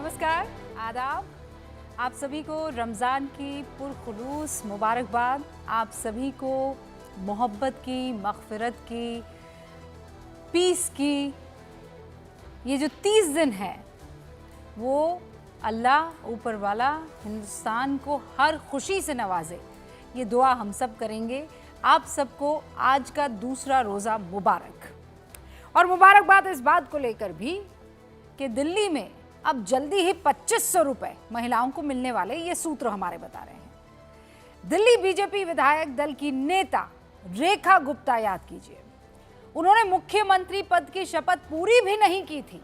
नमस्कार, आदाब। आप सभी को रमज़ान की पुरखुलूस मुबारकबाद। आप सभी को मोहब्बत की, मग़फ़िरत की, पीस की ये जो 30 दिन है वो अल्लाह ऊपर वाला हिंदुस्तान को हर खुशी से नवाजे, ये दुआ हम सब करेंगे। आप सबको आज का दूसरा रोज़ा मुबारक। और मुबारकबाद इस बात को लेकर भी कि दिल्ली में अब जल्दी ही 2500 रुपए महिलाओं को मिलने वाले, ये सूत्र हमारे बता रहे हैं। दिल्ली बीजेपी विधायक दल की नेता रेखा गुप्ता याद कीजिए, उन्होंने मुख्यमंत्री पद की शपथ पूरी भी नहीं की थी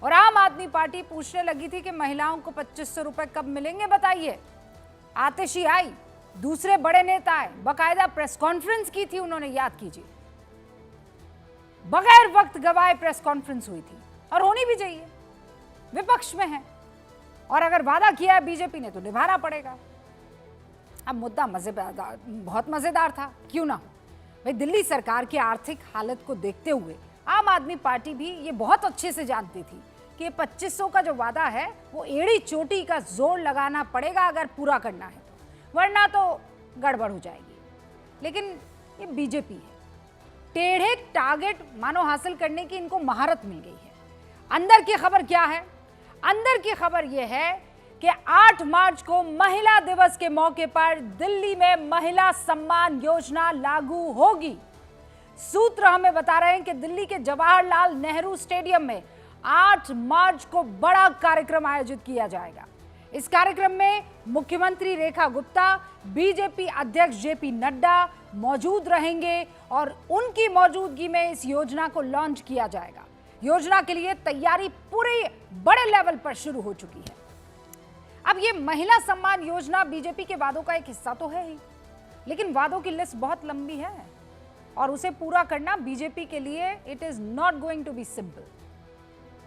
और आम आदमी पार्टी पूछने लगी थी कि महिलाओं को 2500 रुपए कब मिलेंगे बताइए। आतिशी आई, दूसरे बड़े नेता आए, बाकायदा प्रेस कॉन्फ्रेंस की थी उन्होंने, याद कीजिए। बगैर वक्त गवाए प्रेस कॉन्फ्रेंस हुई थी और होनी भी चाहिए, विपक्ष में है और अगर वादा किया है बीजेपी ने तो निभाना पड़ेगा। अब मुद्दा मजेदार, बहुत मजेदार था, क्यों ना हो भाई। दिल्ली सरकार की आर्थिक हालत को देखते हुए आम आदमी पार्टी भी ये बहुत अच्छे से जानती थी कि ये 2500 का जो वादा है वो एड़ी चोटी का जोर लगाना पड़ेगा अगर पूरा करना है तो, वरना तो गड़बड़ हो जाएगी। लेकिन ये बीजेपी है, टेढ़े टारगेट मानो हासिल करने की इनको महारत मिल गई है। अंदर की खबर क्या है? अंदर की खबर यह है कि 8 मार्च को महिला दिवस के मौके पर दिल्ली में महिला सम्मान योजना लागू होगी। सूत्र हमें बता रहे हैं कि दिल्ली के जवाहरलाल नेहरू स्टेडियम में 8 मार्च को बड़ा कार्यक्रम आयोजित किया जाएगा। इस कार्यक्रम में मुख्यमंत्री रेखा गुप्ता, बीजेपी अध्यक्ष जेपी नड्डा मौजूद रहेंगे और उनकी मौजूदगी में इस योजना को लॉन्च किया जाएगा। योजना के लिए तैयारी पूरे बड़े लेवल पर शुरू हो चुकी है। अब ये महिला सम्मान योजना बीजेपी के वादों का एक हिस्सा तो है ही, लेकिन वादों की लिस्ट बहुत लंबी है और उसे पूरा करना बीजेपी के लिए it is not going to be simple.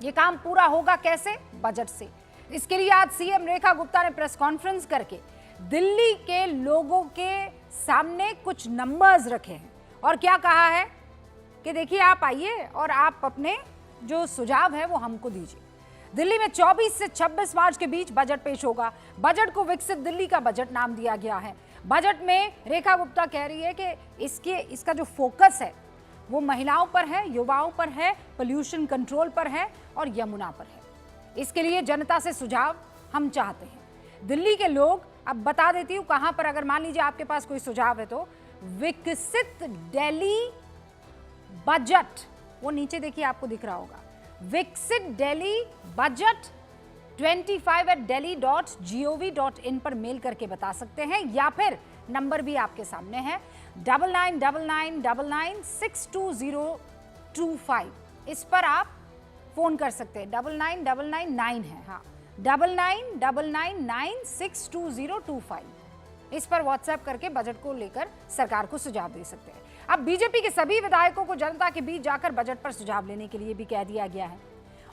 ये काम पूरा होगा कैसे? बजट से। इसके लिए आज सीएम रेखा गुप्ता ने प्रेस कॉन्फ्रेंस करके दिल्ली के लोगों के सामने कुछ नंबर्स रखे हैं और क्या कहा है कि देखिए आप आइए और आप अपने जो सुझाव है वो हमको दीजिए। दिल्ली में 24 से 26 मार्च के बीच बजट पेश होगा। बजट को विकसित दिल्ली का बजट नाम दिया गया है। बजट में रेखा गुप्ता कह रही है कि इसका जो फोकस है वो महिलाओं पर है, युवाओं पर है, पोल्यूशन कंट्रोल पर है और यमुना पर है। इसके लिए जनता से सुझाव हम चाहते हैं। दिल्ली के लोग, अब बता देती हूँ कहां पर, अगर मान लीजिए आपके पास कोई सुझाव है तो विकसित दिल्ली बजट, वो नीचे देखिए आपको दिख रहा होगा, विकसित दिल्ली बजट 25@delhi.gov.in पर मेल करके बता सकते हैं या फिर नंबर भी आपके सामने है 999999620025। इस पर आप फोन कर सकते हैं। 999999 है, हाँ 999999620025। इस पर व्हाट्सएप करके बजट को लेकर सरकार को सुझाव दे सकते हैं। अब बीजेपी के सभी विधायकों को जनता के बीच जाकर बजट पर सुझाव लेने के लिए भी कह दिया गया है।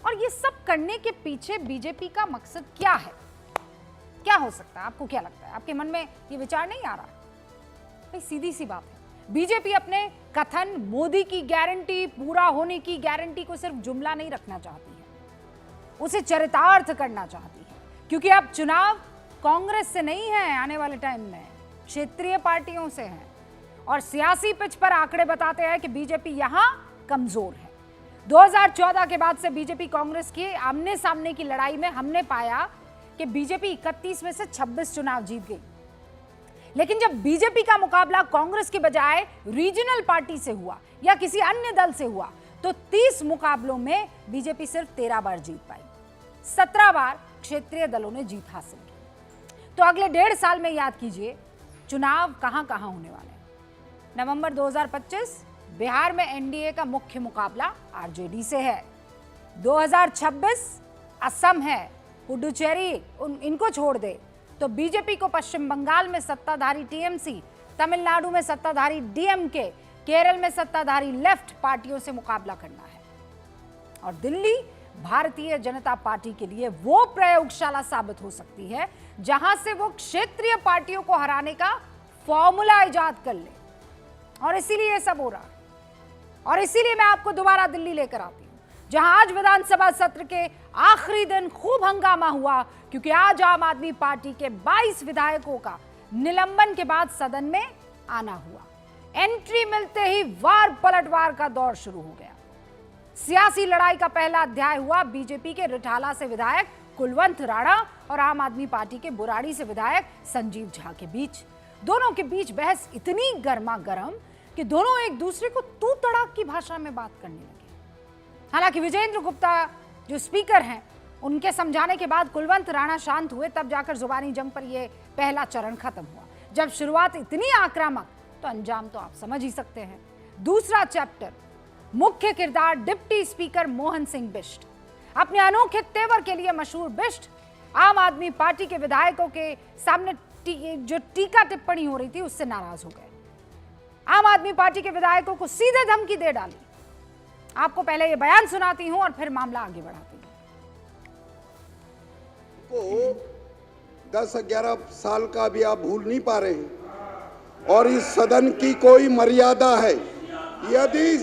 और ये सब करने के पीछे बीजेपी का मकसद क्या है? क्या हो सकता है? आपको क्या लगता है? आपके मन में ये विचार नहीं आ रहा? भाई सीधी सी बात है, बीजेपी अपने कथन मोदी की गारंटी, पूरा होने की गारंटी को सिर्फ जुमला नहीं रखना चाहती है, उसे चरितार्थ करना चाहती है। क्योंकि अब चुनाव कांग्रेस से नहीं है, आने वाले टाइम में क्षेत्रीय पार्टियों से है और सियासी पिच पर आंकड़े बताते हैं कि बीजेपी यहां कमजोर है। 2014 के बाद से बीजेपी कांग्रेस की आमने सामने की लड़ाई में हमने पाया कि बीजेपी 31 में से 26 चुनाव जीत गई। लेकिन जब बीजेपी का मुकाबला कांग्रेस के बजाय रीजनल पार्टी से हुआ या किसी अन्य दल से हुआ तो 30 मुकाबलों में बीजेपी सिर्फ 13 बार जीत पाई, 17 बार क्षेत्रीय दलों ने जीत हासिल की। तो अगले 1.5 साल में याद कीजिए चुनाव कहां कहां होने वाले हैं। नवंबर 2025 बिहार में एनडीए का मुख्य मुकाबला आरजेडी से है। 2026 असम है, पुडुचेरी इनको छोड़ दे तो बीजेपी को पश्चिम बंगाल में सत्ताधारी टीएमसी, तमिलनाडु में सत्ताधारी डीएमके, केरल में सत्ताधारी लेफ्ट पार्टियों से मुकाबला करना है। और दिल्ली भारतीय जनता पार्टी के लिए वो प्रयोगशाला साबित हो सकती है जहां से वो क्षेत्रीय पार्टियों को हराने का फॉर्मूला इजाद कर ले। और इसीलिए ये सब हो रहा है और इसीलिए मैं आपको दोबारा दिल्ली लेकर आती हूं, जहां आज विधानसभा सत्र के आखिरी दिन खूब हंगामा हुआ क्योंकि आज आम आदमी पार्टी के 22 विधायकों का निलंबन के बाद सदन में आना हुआ। एंट्री मिलते ही वार पलटवार का दौर शुरू हो गया। सियासी लड़ाई का पहला अध्याय हुआ बीजेपी के रिठाला से विधायक कुलवंत राणा और आम आदमी पार्टी के बुराड़ी से विधायक संजीव झा के बीच। दोनों के बीच बहस इतनी गर्मा गर्म कि दोनों एक दूसरे को तू तड़ाक की भाषा में बात करने लगे। हालांकि विजेंद्र गुप्ता जो स्पीकर हैं, उनके समझाने के बाद कुलवंत राणा शांत हुए, तब जाकर जुबानी जंग पर यह पहला चरण खत्म हुआ। जब शुरुआत इतनी आक्रामक तो अंजाम तो आप समझ ही सकते हैं। दूसरा चैप्टर, मुख्य किरदार डिप्टी स्पीकर मोहन सिंह बिष्ट। अपने अनोखे तेवर के लिए मशहूर बिष्ट आम आदमी पार्टी के विधायकों के सामने जो टीका टिप्पणी हो रही थी उससे नाराज हो गए। आम आदमी पार्टी के विधायकों को सीधे धमकी दे डाली। आपको पहले ये बयान सुनाती हूं और फिर मामला आगे बढ़ाती हूं। 10-11 साल का भी आप भूल नहीं पा रहे हैं और इस सदन की कोई मर्यादा है। यदि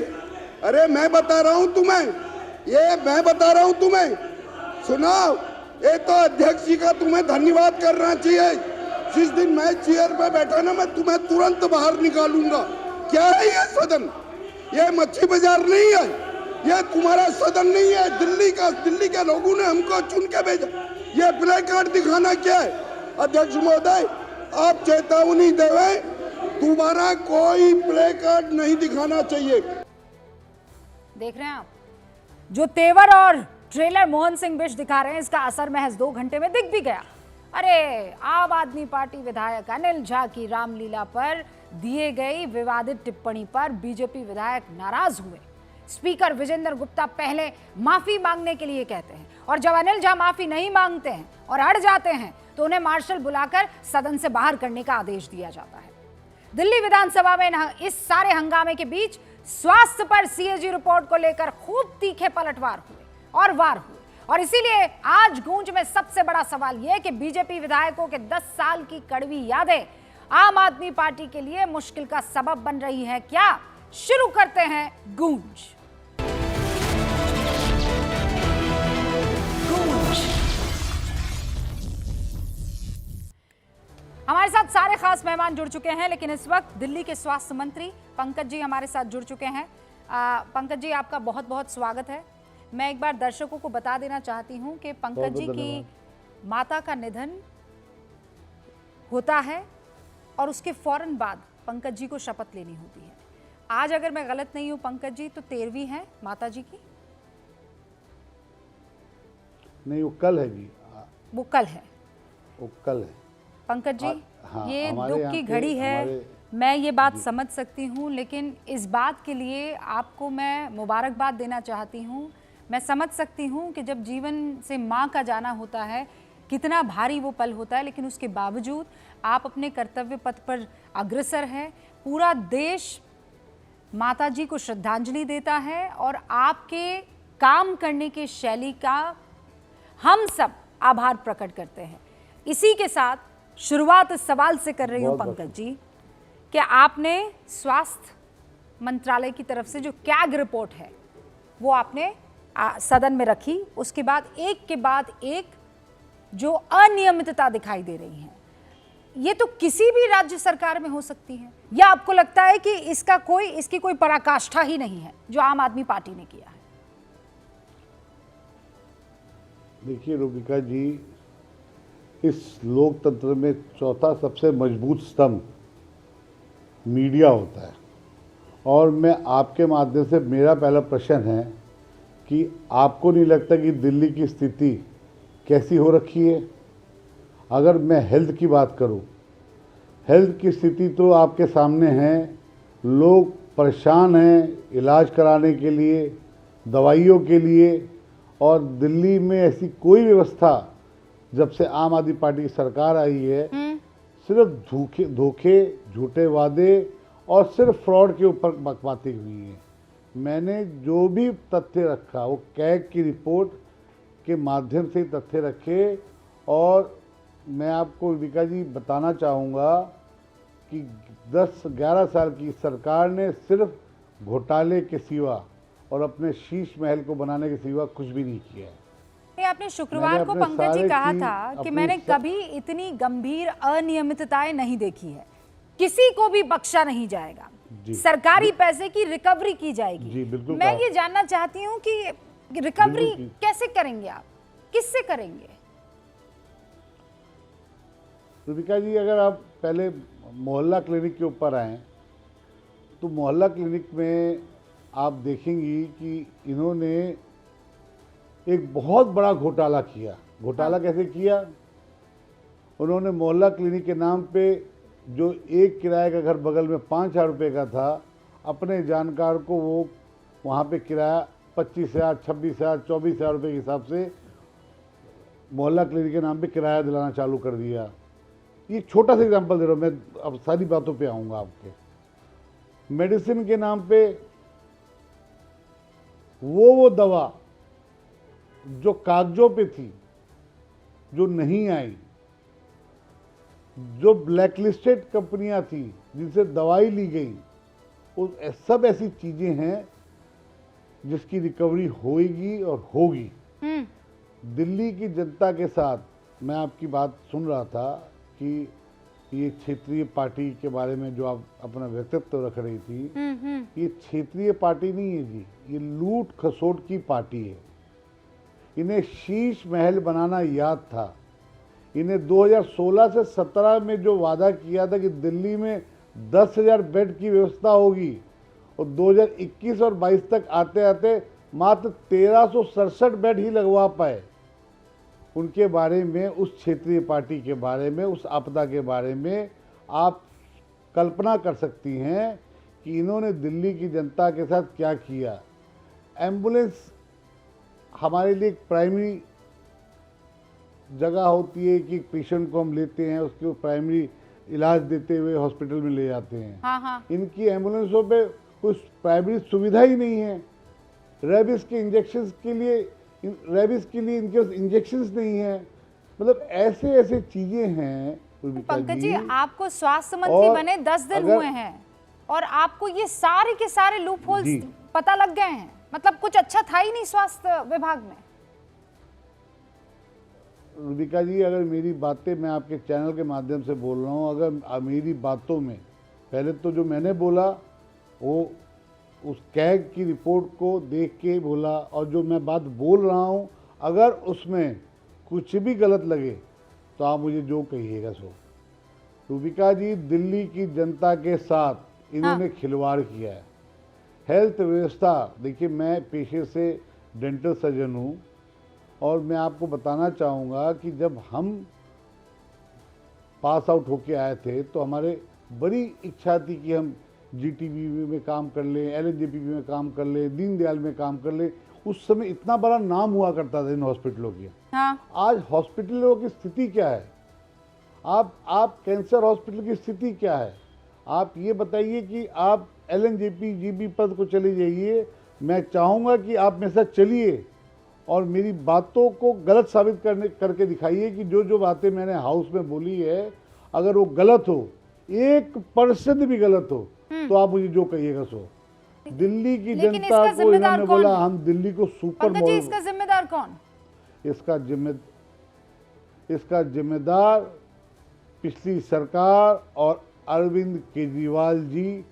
अरे मैं बता रहा हूं तुम्हें, मैं बता रहा हूं तुम्हें, सुनाओ। ये तो अध्यक्ष जी का तुम्हें धन्यवाद करना चाहिए। जिस दिन मैं चेयर पे बैठा ना, मैं तुम्हें तुरंत बाहर निकालूंगा। क्या है ये सदन? ये मच्छी बाजार नहीं है, ये तुम्हारा सदन नहीं है। दिल्ली के लोगों ने हमको चुन के भेजा। ये प्ले कार्ड दिखाना क्या है? अध्यक्ष महोदय, आप चेतावनी देवे, दोबारा कोई प्ले कार्ड नहीं दिखाना चाहिए। देख रहे हैं आप, जो तेवर और ट्रेलर मोहन सिंह बिष्ट दिखा रहे हैं, इसका असर महज 2 घंटे में दिख भी गया। अरे, आम आदमी पार्टी विधायक अनिल झा की रामलीला पर दिए गई विवादित टिप्पणी पर बीजेपी विधायक नाराज हुए। स्पीकर विजेंद्र गुप्ता पहले माफी मांगने के लिए कहते हैं और जब अनिल झा माफी नहीं मांगते हैं और अड़ जाते हैं तो उन्हें मार्शल बुलाकर सदन से बाहर करने का आदेश दिया जाता है। दिल्ली विधानसभा में इस सारे हंगामे के बीच स्वास्थ्य पर सीएजी रिपोर्ट को लेकर खूब तीखे पलटवार हुए और वार हुए। और इसीलिए आज गूंज में सबसे बड़ा सवाल यह कि बीजेपी विधायकों के 10 साल की कड़वी यादें आम आदमी पार्टी के लिए मुश्किल का सबब बन रही है क्या? शुरू करते हैं गूंज। हमारे साथ सारे खास मेहमान जुड़ चुके हैं, लेकिन इस वक्त दिल्ली के स्वास्थ्य मंत्री पंकज जी हमारे साथ जुड़ चुके हैं। पंकज जी, आपका बहुत बहुत स्वागत है। मैं एक बार दर्शकों को बता देना चाहती हूं कि पंकज जी की माता का निधन होता है और उसके फौरन बाद पंकज जी को शपथ लेनी होती है। आज अगर मैं गलत नहीं हूं पंकज जी, तो 13वीं है माता जी की? नहीं, वो कल है जी। वो कल है, वो कल है पंकज जी। हाँ, ये दुख की घड़ी है, मैं ये बात समझ सकती हूँ, लेकिन इस बात के लिए आपको मैं मुबारकबाद देना चाहती हूँ। मैं समझ सकती हूँ कि जब जीवन से माँ का जाना होता है कितना भारी वो पल होता है, लेकिन उसके बावजूद आप अपने कर्तव्य पथ पर अग्रसर हैं। पूरा देश माता जी को श्रद्धांजलि देता है और आपके काम करने की शैली का हम सब आभार प्रकट करते हैं। इसी के साथ शुरुआत इस सवाल से कर रही हूँ पंकज जी कि आपने स्वास्थ्य मंत्रालय की तरफ से जो कैग रिपोर्ट है वो आपने सदन में रखी, उसके बाद एक के बाद एक जो अनियमितता दिखाई दे रही है, ये तो किसी भी राज्य सरकार में हो सकती है, या आपको लगता है कि इसकी कोई पराकाष्ठा ही नहीं है जो आम आदमी पार्टी ने किया है? देखिए रूबिका जी, इस लोकतंत्र में चौथा सबसे मजबूत स्तंभ मीडिया होता है और मैं आपके माध्यम से मेरा पहला प्रश्न है कि आपको नहीं लगता कि दिल्ली की स्थिति कैसी हो रखी है? अगर मैं हेल्थ की बात करूं, हेल्थ की स्थिति तो आपके सामने है। लोग परेशान हैं इलाज कराने के लिए, दवाइयों के लिए, और दिल्ली में ऐसी कोई व्यवस्था जब से आम आदमी पार्टी की सरकार आई है सिर्फ धोखे, झूठे वादे और सिर्फ फ्रॉड के ऊपर बातें हुई हैं। मैंने जो भी तथ्य रखा वो कैग की रिपोर्ट के माध्यम से तथ्य रखे, और मैं आपको रूबिका जी बताना चाहूँगा कि 10-11 साल की सरकार ने सिर्फ घोटाले के सिवा और अपने शीश महल को बनाने के सिवा कुछ भी नहीं किया है। नहीं, आपने शुक्रवार को मैंने अपने पंकज जी सारे कहा की था कि अपनी मैंने कभी इतनी गंभीर अनियमितताएं नहीं देखी है, किसी को भी बख्शा नहीं जाएगा, जी। सरकारी पैसे की रिकवरी की जाएगी। जी, बिल्कुल मैं कहा। ये जानना चाहती हूँ कि रिकवरी बिल्कुल की। कैसे करेंगे आप, किससे करेंगे? रूबिका जी, अगर आप पहले मोहल्ला क्लिनिक के ऊपर आएँ तो मोहल्ला क्लिनिक में आप देखेंगी कि इन्होंने एक बहुत बड़ा घोटाला किया। घोटाला कैसे किया? उन्होंने मोहल्ला क्लिनिक के नाम पे जो एक किराए का घर बगल में 5,000 रुपये का था, अपने जानकार को वो वहाँ पे किराया 25,000, 26,000, 24,000 रुपये के हिसाब से मोहल्ला क्लिनिक के नाम पे किराया दिलाना चालू कर दिया। ये छोटा सा एग्जांपल दे रहा हूँ मैं, अब सारी बातों पे आऊँगा आपके। मेडिसिन के नाम पे वो दवा जो कागजों पे थी, जो नहीं आई, जो ब्लैकलिस्टेड कंपनियां थी जिनसे दवाई ली गई, वो सब ऐसी चीजें हैं जिसकी रिकवरी होगी और होगी। दिल्ली की जनता के साथ मैं आपकी बात सुन रहा था कि ये क्षेत्रीय पार्टी के बारे में जो आप अपना व्यक्तित्व रख रही थी, ये क्षेत्रीय पार्टी नहीं है जी, ये लूट खसोट की पार्टी है। इन्हें शीश महल बनाना याद था। इन्हें 2016 से 17 में जो वादा किया था कि दिल्ली में 10,000 बेड की व्यवस्था होगी, और 2021 और 22 तक आते आते मात्र 1367 बेड ही लगवा पाए। उनके बारे में, उस क्षेत्रीय पार्टी के बारे में, उस आपदा के बारे में आप कल्पना कर सकती हैं कि इन्होंने दिल्ली की जनता के साथ क्या किया। एम्बुलेंस हमारे लिए एक प्राइमरी जगह होती है कि पेशेंट को हम लेते हैं, उसको प्राइमरी इलाज देते हुए हॉस्पिटल में ले जाते हैं। हाँ। इनकी एम्बुलेंसों पे कुछ प्राइमरी सुविधा ही नहीं है। रेबिस के इंजेक्शंस के लिए इनके पास इंजेक्शंस नहीं है। मतलब ऐसे ऐसे चीजें हैं। पंकज जी, आपको स्वास्थ्य मंत्री बने 10 दिन हुए हैं और आपको ये सारे के सारे लूप होल्स पता लग गए हैं। मतलब कुछ अच्छा था ही नहीं स्वास्थ्य विभाग में। रूबिका जी, अगर मेरी बातें, मैं आपके चैनल के माध्यम से बोल रहा हूँ, अगर मेरी बातों में पहले तो जो मैंने बोला वो उस कैग की रिपोर्ट को देख के बोला, और जो मैं बात बोल रहा हूँ अगर उसमें कुछ भी गलत लगे तो आप मुझे जो कहिएगा सो। रूबिका जी, दिल्ली की जनता के साथ इन्होंने खिलवाड़ किया है। हेल्थ व्यवस्था, देखिए मैं पेशे से डेंटल सर्जन हूँ, और मैं आपको बताना चाहूँगा कि जब हम पास आउट होके आए थे तो हमारे बड़ी इच्छा थी कि हम जीटीबी में काम कर लें, एलएनजेपी में काम कर लें, दीनदयाल में काम कर लें। उस समय इतना बड़ा नाम हुआ करता था इन हॉस्पिटलों की। आज हॉस्पिटलों की स्थिति क्या है? आप कैंसर हॉस्पिटल की स्थिति क्या है? आप ये बताइए कि आप एलएनजेपी जीबी पद को चले जाइए। मैं चाहूँगा कि आप मेरे साथ चलिए और मेरी बातों को गलत साबित करके दिखाइए कि जो बातें मैंने हाउस में बोली है, अगर वो गलत हो, 1% भी गलत हो, तो आप मुझे जो कहिएगा सो। दिल्ली की जनता को इन्होंने बोला हम दिल्ली को सुपर मॉडल। इसका जिम्मेदार कौन? इसका जिम्मेदार पिछली सरकार और अरविंद केजरीवाल जी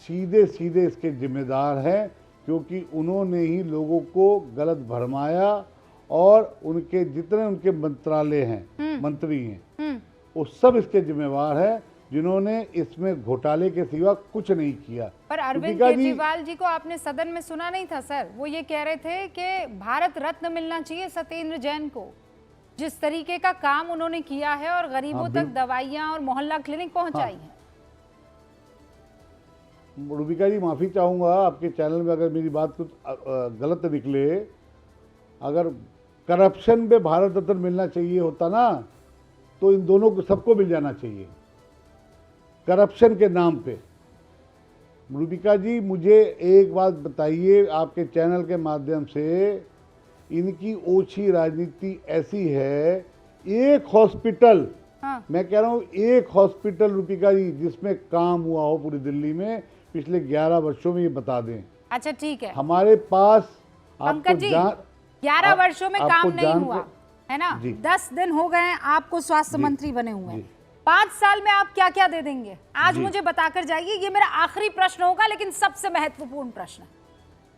सीधे सीधे इसके जिम्मेदार हैं, क्योंकि उन्होंने ही लोगों को गलत भरमाया, और उनके जितने उनके मंत्रालय हैं, मंत्री हैं, वो सब इसके जिम्मेवार हैं, जिन्होंने इसमें घोटाले के सिवा कुछ नहीं किया। पर अरविंद केजरीवाल जी को आपने सदन में सुना नहीं था सर? वो ये कह रहे थे कि भारत रत्न मिलना चाहिए सत्येंद्र जैन को, जिस तरीके का काम उन्होंने किया है और गरीबों तक दवाइयां और मोहल्ला क्लिनिक पहुंचाई है। रूबिका जी, माफ़ी चाहूँगा आपके चैनल में अगर मेरी बात कुछ गलत निकले। अगर करप्शन पे भारत रत्न मिलना चाहिए होता ना, तो इन दोनों को सबको मिल जाना चाहिए करप्शन के नाम पे। रूबिका जी, मुझे एक बात बताइए आपके चैनल के माध्यम से, इनकी ओछी राजनीति ऐसी है, एक हॉस्पिटल, मैं कह रहा हूँ एक हॉस्पिटल रूबिका जी जिसमें काम हुआ हो पूरी दिल्ली में पिछले 11 वर्षों में, ये बता दें। अच्छा ठीक है, हमारे पास पंकज जी, 11 वर्षों में आपको काम नहीं जान हुआ है ना। जी। 10 दिन हो गए हैं आपको स्वास्थ्य जी, मंत्री बने हुए हैं। जी। 5 साल में आप क्या क्या दे देंगे आज जी। मुझे बताकर जाइए। ये मेरा आखिरी प्रश्न होगा लेकिन सबसे महत्वपूर्ण प्रश्न।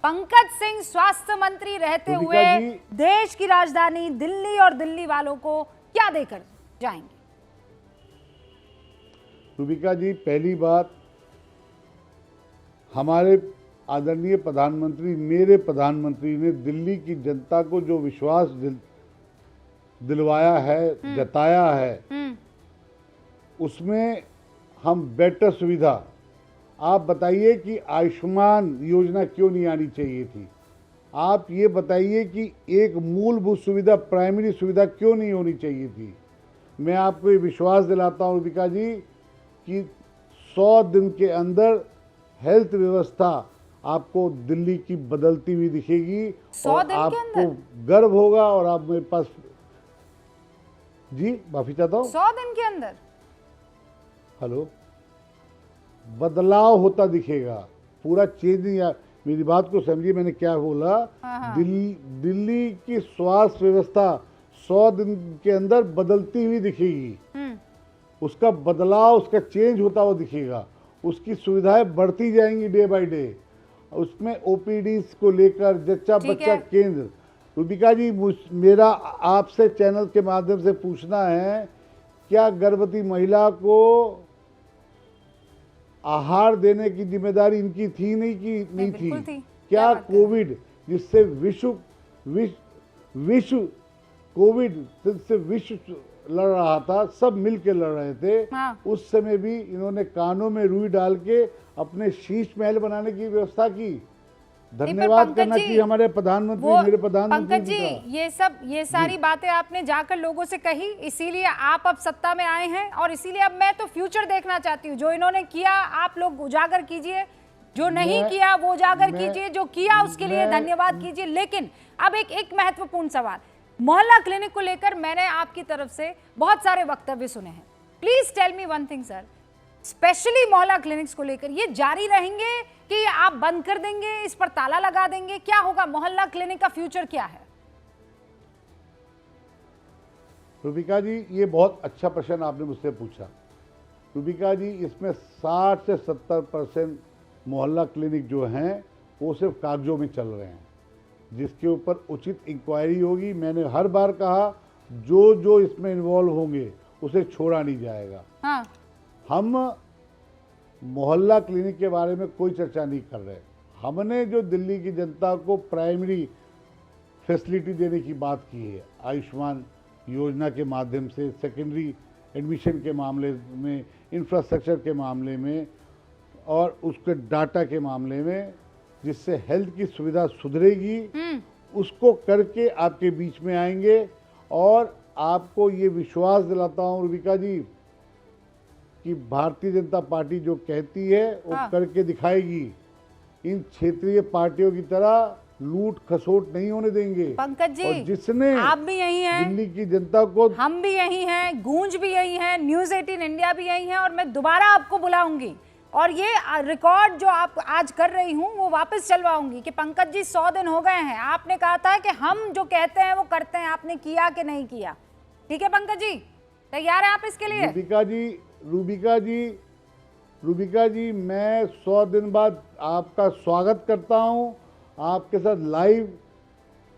पंकज सिंह स्वास्थ्य मंत्री रहते रूबिका हुए जी। देश की राजधानी दिल्ली और दिल्ली वालों को क्या देकर जाएंगे? रूबिका जी, पहली बात, हमारे आदरणीय प्रधानमंत्री, मेरे प्रधानमंत्री ने दिल्ली की जनता को जो विश्वास दिलवाया है, जताया है, उसमें हम बेटर सुविधा, आप बताइए कि आयुष्मान योजना क्यों नहीं आनी चाहिए थी? आप ये बताइए कि एक मूलभूत सुविधा, प्राइमरी सुविधा क्यों नहीं होनी चाहिए थी? मैं आपको ये विश्वास दिलाता हूँ रूबिका जी कि 100 दिन के अंदर हेल्थ व्यवस्था आपको दिल्ली की बदलती हुई दिखेगी 100 और दिन के आपको अंदर? गर्व होगा। और आप मेरे पास, जी माफी चाहता हूँ, 100 दिन के अंदर हेलो, बदलाव होता दिखेगा, पूरा चेंज नहीं। मेरी बात को समझिए, मैंने क्या बोला। दिल्ली की स्वास्थ्य व्यवस्था 100 दिन के अंदर बदलती हुई दिखेगी, उसका बदलाव, उसका चेंज होता हुआ दिखेगा, उसकी सुविधाएं बढ़ती जाएंगी डे बाय डे। उसमें ओपीडी को लेकर जच्चा बच्चा केंद्र। रूबिका जी, मेरा आपसे चैनल के माध्यम से पूछना है, क्या गर्भवती महिला को आहार देने की जिम्मेदारी इनकी थी? नहीं थी। क्या कोविड, जिससे कोविड से विश्व लड़ रहा था, सब मिलके लड़ रहे थे, हाँ। उस समय भी इन्होंने कानों में रुई डाल के अपने शीश महल बनाने की व्यवस्था की। धन्यवाद करना चाहिए हमारे प्रधानमंत्री, मेरे प्रधानमंत्री पंकज जी। ये सारी बातें आपने जाकर लोगों से कही, इसीलिए आप अब सत्ता में आए हैं और इसीलिए अब मैं तो फ्यूचर देखना चाहती हूँ। जो इन्होंने किया आप लोग उजागर कीजिए, जो नहीं किया वो उजागर कीजिए, जो किया उसके लिए धन्यवाद कीजिए। लेकिन अब एक महत्वपूर्ण सवाल, मोहल्ला क्लिनिक को लेकर मैंने आपकी तरफ से बहुत सारे वक्तव्य सुने हैं। Please tell me one thing sir, specially Mohalla clinics को लेकर ये जारी रहेंगे कि आप बंद कर देंगे, इस पर ताला लगा देंगे, क्या होगा? मोहल्ला क्लिनिक का फ्यूचर क्या है? रूबिका जी, ये बहुत अच्छा प्रश्न आपने मुझसे पूछा। रूबिका जी, इसमें 60 से 70% मोहल्ला क्लिनिक जो हैं वो सिर्फ कागजों में चल रहे हैं, जिसके ऊपर उचित इंक्वायरी होगी। मैंने हर बार कहा, जो इसमें इन्वॉल्व होंगे उसे छोड़ा नहीं जाएगा। हाँ। हम मोहल्ला क्लिनिक के बारे में कोई चर्चा नहीं कर रहे। हमने जो दिल्ली की जनता को प्राइमरी फैसिलिटी देने की बात की है, आयुष्मान योजना के माध्यम से, सेकेंडरी एडमिशन के मामले में, इंफ्रास्ट्रक्चर के मामले में और उसके डाटा के मामले में, जिससे हेल्थ की सुविधा सुधरेगी, उसको करके आपके बीच में आएंगे। और आपको ये विश्वास दिलाता हूँ रूबिका जी कि भारतीय जनता पार्टी जो कहती है वो करके दिखाएगी। इन क्षेत्रीय पार्टियों की तरह लूट खसोट नहीं होने देंगे। पंकज जी, और जिसने आप भी यही हैं, दिल्ली की जनता को, हम भी यही हैं, गूंज भी यही है, न्यूज़ 18 इंडिया भी यही है, और मैं दोबारा आपको बुलाऊंगी और ये रिकॉर्ड जो आप आज कर रही हूँ वो वापस चलवाऊंगी कि पंकज जी 100 दिन हो गए हैं, आपने कहा था कि हम जो कहते हैं वो करते हैं, आपने किया कि नहीं किया? ठीक है पंकज जी, तैयार है आप इसके लिए? रूबिका जी, मैं 100 दिन बाद आपका स्वागत करता हूं, आपके साथ लाइव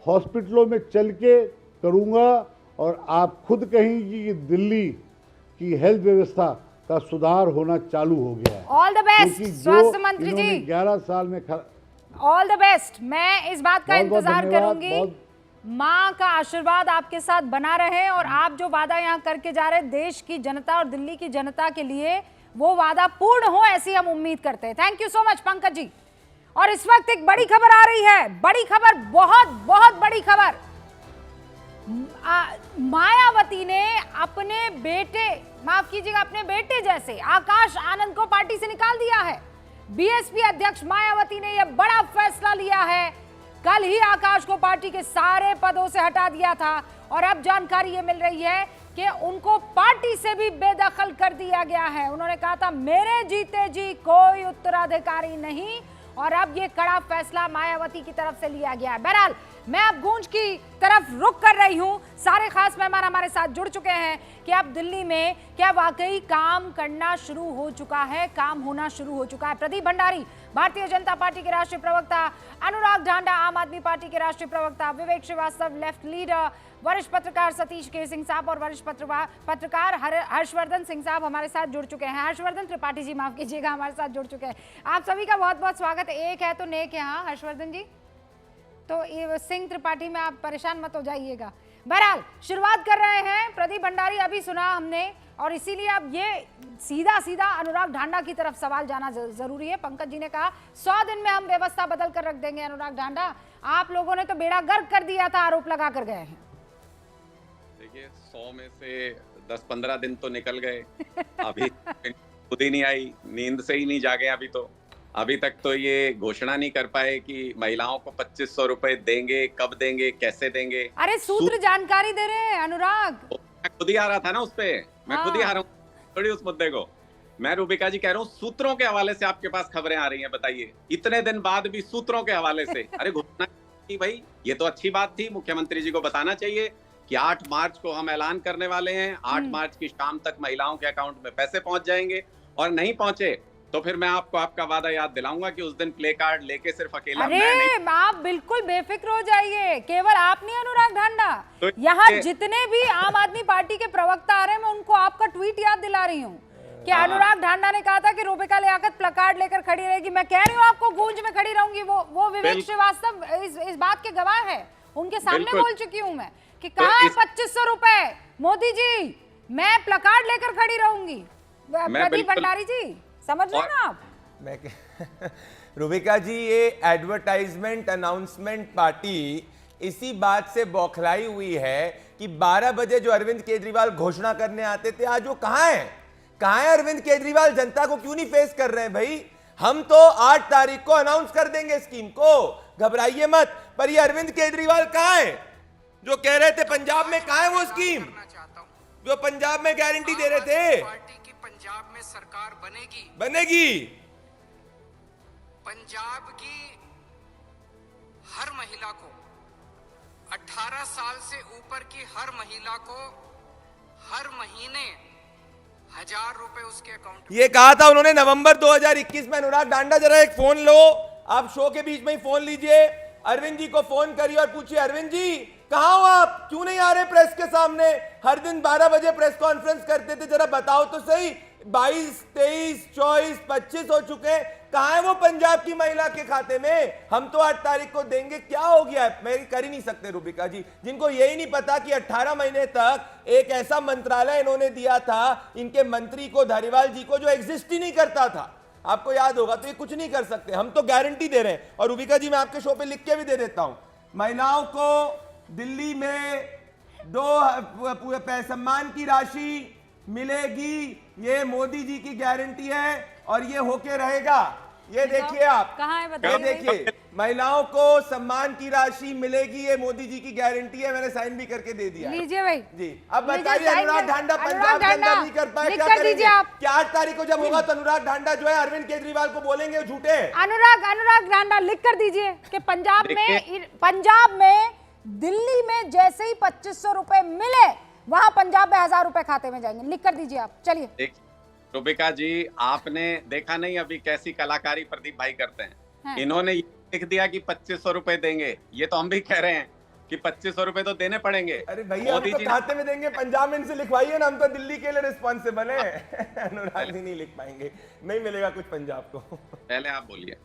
हॉस्पिटलों में चल के करूंगा और आप खुद कहेंगी कि दिल्ली की हेल्थ व्यवस्था का सुधार होना चालू हो गया है। ऑल द बेस्ट स्वास्थ्य मंत्री जी, 11 साल में ऑल द बेस्ट। मैं इस बात का इंतजार करूंगी, बहुत माँ का आशीर्वाद आपके साथ बना रहे और आप जो वादा यहाँ करके जा रहे हैं देश की जनता और दिल्ली की जनता के लिए, वो वादा पूर्ण हो, ऐसी हम उम्मीद करते हैं। Thank you so much Pankaj ji. और इस वक्त एक बड़ी खबर आ रही है, बड़ी खबर, बहुत बहुत बड़ी खबर। मायावती ने अपने बेटे, माफ कीजिएगा, अपने बेटे जैसे आकाश आनंद को पार्टी से निकाल दिया है। बीएसपी अध्यक्ष मायावती ने यह बड़ा फैसला लिया है। कल ही आकाश को पार्टी के सारे पदों से हटा दिया था और अब जानकारी ये मिल रही है कि उनको पार्टी से भी बेदखल कर दिया गया है। उन्होंने कहा था मेरे जीते जी कोई उत्तराधिकारी नहीं, और अब ये कड़ा फैसला मायावती की तरफ से लिया गया है। बहरहाल मैं अब गूंज की तरफ रुख कर रही हूं। सारे खास मेहमान हमारे साथ जुड़ चुके हैं कि अब दिल्ली में क्या वाकई काम करना शुरू हो चुका है, काम होना शुरू हो चुका है। प्रदीप भंडारी भारतीय जनता पार्टी के राष्ट्रीय प्रवक्ता, अनुराग ढांडा आम आदमी पार्टी के राष्ट्रीय प्रवक्ता, विवेक श्रीवास्तव लेफ्ट लीडर, वरिष्ठ पत्रकार सतीश के सिंह साहब और वरिष्ठ पत्रकार हर्षवर्धन सिंह साहब हमारे साथ जुड़ चुके हैं। हर्षवर्धन त्रिपाठी जी माफ कीजिएगा, हमारे साथ जुड़ चुके हैं। आप सभी का बहुत बहुत स्वागत है। एक है तो नेक है। हाँ हर्षवर्धन जी, तो ये सिंह त्रिपाठी में आप परेशान मत हो जाइएगा। बहरहाल शुरुआत कर रहे हैं। प्रदीप भंडारी अभी सुना हमने और इसीलिए अब ये सीधा सीधा अनुराग ढांडा की तरफ सवाल जाना जरूरी है। पंकज जी ने कहा 100 दिन में हम व्यवस्था बदल कर रख देंगे। अनुराग ढांडा, आप लोगों ने तो बेड़ा गर्क कर दिया था, आरोप लगा कर गए हैं। देखिए 100 में से 10-15 दिन तो निकल गए, अभी खुद ही नहीं आई, नींद से ही नहीं जागे अभी तक तो ये घोषणा नहीं कर पाए कि महिलाओं को 2500 रुपए देंगे, कब देंगे, कैसे देंगे। अरे सूत्र जानकारी दे रहे हैं अनुराग। मैं खुद ही आ रहा था ना उस पे, मैं खुद ही आ रहा हूँ थोड़ी उस मुद्दे को। मैं रूबिका जी कह रहा हूँ सूत्रों के हवाले से आपके पास खबरें आ रही हैं, बताइए इतने दिन बाद भी सूत्रों के हवाले से। अरे घोषणा की भाई, ये तो अच्छी बात थी, मुख्यमंत्री जी को बताना चाहिए कि 8 मार्च को हम ऐलान करने वाले हैं, 8 मार्च की शाम तक महिलाओं के अकाउंट में पैसे पहुंच जाएंगे। और नहीं पहुंचे तो फिर मैं आपको आपका वादा याद दिलाऊंगा कि उस दिन प्ले कार्ड लेके सिर्फ अकेला अरे मैं नहीं। आप बिल्कुल बेफिक्र हो जाइए, केवल आप नहीं अनुराग ढांडा, तो यहाँ जितने भी आम आदमी पार्टी के प्रवक्ता आ रहे हैं, मैं उनको आपका ट्वीट याद दिला रही हूँ कि अनुराग ढांडा ने कहा था कि रूबिका लियाकत प्लकार्ड लेकर खड़ी रहेगी। मैं कह रही हूँ आपको गूंज में खड़ी रहूंगी। वो विवेक श्रीवास्तव इस बात के गवाह है, उनके सामने बोल चुकी हूँ मैं कि कहा है 2500 रुपए मोदी जी, मैं प्लकार्ड लेकर खड़ी रहूंगी। प्रदीप भंडारी जी समझ रहे ना आप? मैं रूबिका जी, ये एडवर्टाइजमेंट अनाउंसमेंट पार्टी इसी बात से बौखलाई हुई है कि 12 बजे जो अरविंद केजरीवाल घोषणा करने आते थे, आज वो कहां है? कहां है अरविंद केजरीवाल? जनता को क्यों नहीं फेस कर रहे हैं भाई? हम तो 8 तारीख को अनाउंस कर देंगे स्कीम को, घबराइए मत। पर ये अरविंद केजरीवाल कहां है जो कह रहे थे पंजाब में? कहां है वो स्कीम जो पंजाब में गारंटी दे रहे थे? पंजाब में सरकार बनेगी। पंजाब की हर महिला को, 18 साल से ऊपर की हर महिला को हर महीने 1000 रुपए उसके अकाउंट। ये कहा था उन्होंने नवंबर 2021 में। अनुराग ढांडा जरा एक फोन लो, आप शो के बीच में ही फोन लीजिए, अरविंद जी को फोन करिए और पूछिए अरविंद जी कहां हो आप, क्यों नहीं आ रहे प्रेस के सामने? हर दिन 12 बजे प्रेस कॉन्फ्रेंस करते थे, जरा बताओ तो सही। 22, 23, 24, 25 हो चुके, कहां है वो पंजाब की महिला के खाते में? हम तो 8 तारीख को देंगे। क्या हो गया? मैं कर ही नहीं सकते रूबिका जी, जिनको यही नहीं पता कि 18 महीने तक एक ऐसा मंत्रालय इन्होंने दिया था इनके मंत्री को, धारीवाल जी को, जो एग्जिस्ट ही नहीं करता था। आपको याद होगा। तो ये कुछ नहीं कर सकते, हम तो गारंटी दे रहे हैं। और रूबिका जी मैं आपके शो पे लिख के भी दे देता हूं, महिलाओं को दिल्ली में 2 सम्मान की राशि मिलेगी, ये मोदी जी की गारंटी है और ये होके रहेगा। ये देखिए आप, कहाँ है ये बताइए? देखिए, महिलाओं को सम्मान की राशि मिलेगी, ये मोदी जी की गारंटी है। मैंने साइन भी करके दे दिया। लीजिए भाई जी। अब लीजिए, बताइए साइन अनुराग कर- ढांडा अनुराग पंजाब के अंदर ढांडा, नहीं कर पाए, लिख क्या कर करेंगे? दीजिए आप। क्या 8 तारीख को जब होगा तो अनुराग ढांडा जो है अरविंद केजरीवाल को बोलेंगे झूठे हैं। अनुराग ढांडा लिख कर दीजिए कि पंजाब में दिल्ली में जैसे ही 2500 रुपए मिले, वहां पंजाब में 1000 रुपए खाते में जाएंगे। लिख कर दीजिए आप, चलिए। रूबिका जी आपने देखा नहीं अभी कैसी कलाकारी प्रदीप भाई करते हैं? हाँ। इन्होंने लिख दिया कि 2500 रुपए देंगे, ये तो हम भी कह रहे हैं कि 2500 रुपए तो देने पड़ेंगे। अरे भैया हम मोदी तो जी खाते में देंगे, पंजाब में इनसे लिखवाइए ना, हम तो दिल्ली के लिए रिस्पॉन्सिबल हैं। अनुराग जी नहीं लिख पाएंगे, नहीं मिलेगा कुछ पंजाब को। पहले आप बोलिए।